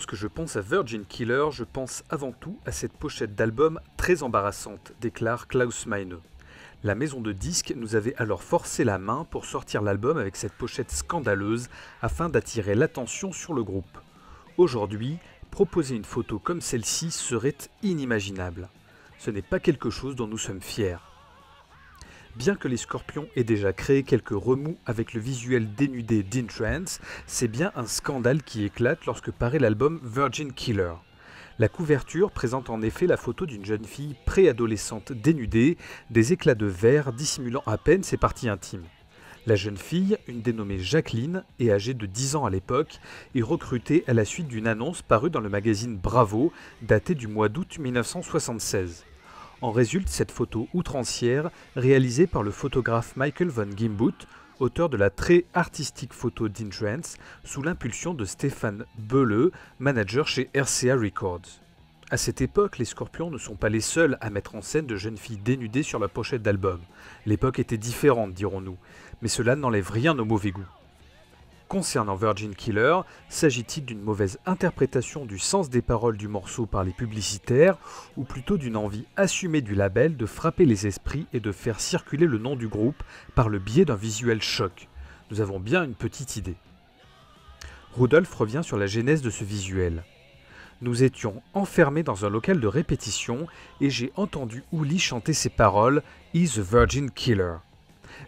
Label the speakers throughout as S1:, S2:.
S1: Lorsque je pense à Virgin Killer, je pense avant tout à cette pochette d'album très embarrassante, déclare Klaus Meine. La maison de disques nous avait alors forcé la main pour sortir l'album avec cette pochette scandaleuse afin d'attirer l'attention sur le groupe. Aujourd'hui, proposer une photo comme celle-ci serait inimaginable. Ce n'est pas quelque chose dont nous sommes fiers. Bien que les Scorpions aient déjà créé quelques remous avec le visuel dénudé d'In-Trance, c'est bien un scandale qui éclate lorsque paraît l'album Virgin Killer. La couverture présente en effet la photo d'une jeune fille préadolescente dénudée, des éclats de verre dissimulant à peine ses parties intimes. La jeune fille, une dénommée Jacqueline, et âgée de 10 ans à l'époque, est recrutée à la suite d'une annonce parue dans le magazine Bravo, datée du mois d'août 1976. En résulte cette photo outrancière réalisée par le photographe Michael von Gimbuth, auteur de la très artistique photo d'In-Trance, sous l'impulsion de Stéphane Böhle, manager chez RCA Records. À cette époque, les Scorpions ne sont pas les seuls à mettre en scène de jeunes filles dénudées sur la pochette d'album. L'époque était différente, dirons-nous, mais cela n'enlève rien au mauvais goût. Concernant Virgin Killer, s'agit-il d'une mauvaise interprétation du sens des paroles du morceau par les publicitaires, ou plutôt d'une envie assumée du label de frapper les esprits et de faire circuler le nom du groupe par le biais d'un visuel choc? Nous avons bien une petite idée. Rudolph revient sur la genèse de ce visuel. Nous étions enfermés dans un local de répétition et j'ai entendu Uli chanter ces paroles « He's a Virgin Killer ».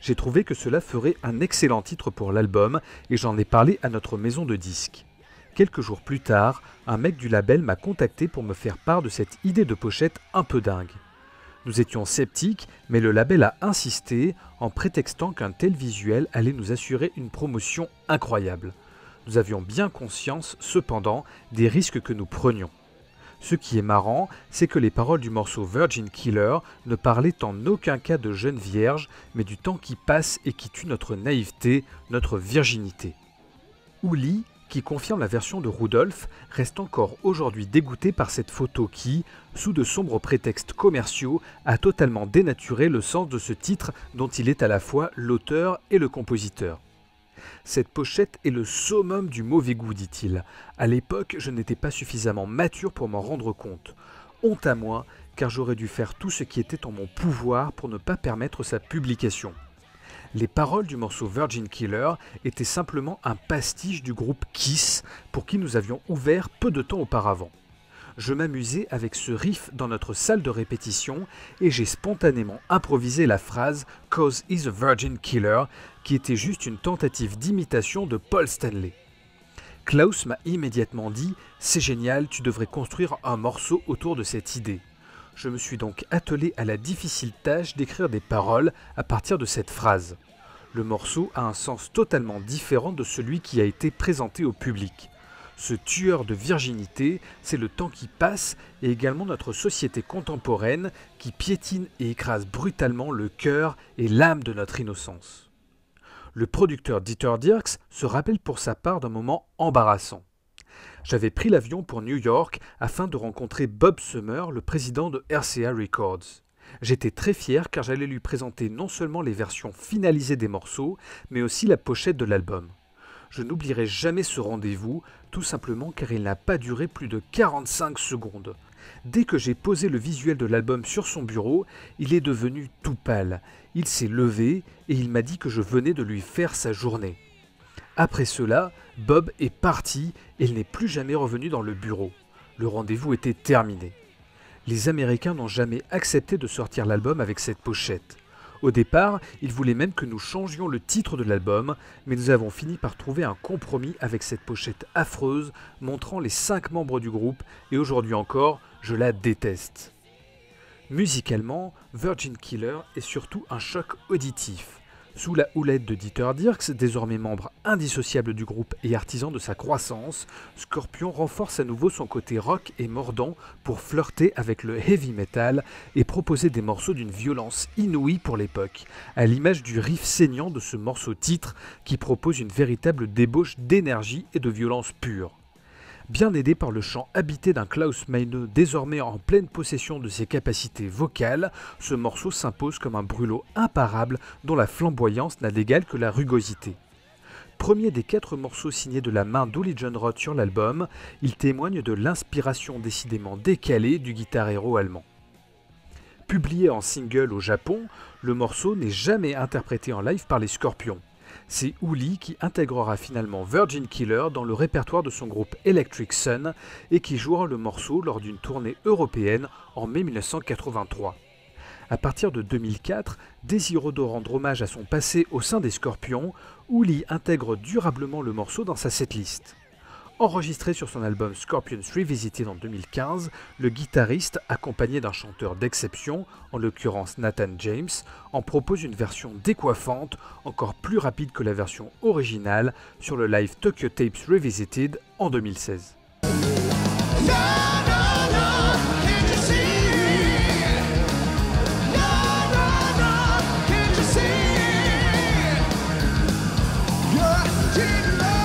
S1: J'ai trouvé que cela ferait un excellent titre pour l'album et j'en ai parlé à notre maison de disques. Quelques jours plus tard, un mec du label m'a contacté pour me faire part de cette idée de pochette un peu dingue. Nous étions sceptiques, mais le label a insisté en prétextant qu'un tel visuel allait nous assurer une promotion incroyable. Nous avions bien conscience, cependant, des risques que nous prenions. Ce qui est marrant, c'est que les paroles du morceau Virgin Killer ne parlaient en aucun cas de jeunes vierges, mais du temps qui passe et qui tue notre naïveté, notre virginité. Uli, qui confirme la version de Rudolph, reste encore aujourd'hui dégoûté par cette photo qui, sous de sombres prétextes commerciaux, a totalement dénaturé le sens de ce titre dont il est à la fois l'auteur et le compositeur. Cette pochette est le summum du mauvais goût, dit-il. À l'époque, je n'étais pas suffisamment mature pour m'en rendre compte. Honte à moi, car j'aurais dû faire tout ce qui était en mon pouvoir pour ne pas permettre sa publication. Les paroles du morceau Virgin Killer étaient simplement un pastiche du groupe Kiss, pour qui nous avions ouvert peu de temps auparavant. Je m'amusais avec ce riff dans notre salle de répétition et j'ai spontanément improvisé la phrase « Cause he's a Virgin Killer » qui était juste une tentative d'imitation de Paul Stanley. Klaus m'a immédiatement dit « C'est génial, tu devrais construire un morceau autour de cette idée ». Je me suis donc attelé à la difficile tâche d'écrire des paroles à partir de cette phrase. Le morceau a un sens totalement différent de celui qui a été présenté au public. Ce tueur de virginité, c'est le temps qui passe et également notre société contemporaine qui piétine et écrase brutalement le cœur et l'âme de notre innocence. Le producteur Dieter Dierks se rappelle pour sa part d'un moment embarrassant. J'avais pris l'avion pour New York afin de rencontrer Bob Summer, le président de RCA Records. J'étais très fier car j'allais lui présenter non seulement les versions finalisées des morceaux, mais aussi la pochette de l'album. Je n'oublierai jamais ce rendez-vous, tout simplement car il n'a pas duré plus de 45 secondes. Dès que j'ai posé le visuel de l'album sur son bureau, il est devenu tout pâle. Il s'est levé et il m'a dit que je venais de lui faire sa journée. Après cela, Bob est parti et il n'est plus jamais revenu dans le bureau. Le rendez-vous était terminé. Les Américains n'ont jamais accepté de sortir l'album avec cette pochette. Au départ, ils voulaient même que nous changions le titre de l'album, mais nous avons fini par trouver un compromis avec cette pochette affreuse montrant les 5 membres du groupe et aujourd'hui encore, je la déteste. Musicalement, Virgin Killer est surtout un choc auditif. Sous la houlette de Dieter Dierks, désormais membre indissociable du groupe et artisan de sa croissance, Scorpion renforce à nouveau son côté rock et mordant pour flirter avec le heavy metal et proposer des morceaux d'une violence inouïe pour l'époque, à l'image du riff saignant de ce morceau titre qui propose une véritable débauche d'énergie et de violence pure. Bien aidé par le chant habité d'un Klaus Meine désormais en pleine possession de ses capacités vocales, ce morceau s'impose comme un brûlot imparable dont la flamboyance n'a d'égal que la rugosité. premier des 4 morceaux signés de la main d'Uli Jon Roth sur l'album, il témoigne de l'inspiration décidément décalée du guitar héros allemand. Publié en single au Japon, le morceau n'est jamais interprété en live par les Scorpions. C'est Uli qui intégrera finalement Virgin Killer dans le répertoire de son groupe Electric Sun et qui jouera le morceau lors d'une tournée européenne en mai 1983. À partir de 2004, désireux de rendre hommage à son passé au sein des Scorpions, Uli intègre durablement le morceau dans sa setlist. Enregistré sur son album Scorpions Revisited en 2015, le guitariste, accompagné d'un chanteur d'exception, en l'occurrence Nathan James, en propose une version décoiffante, encore plus rapide que la version originale, sur le live Tokyo Tapes Revisited en 2016.
S2: You're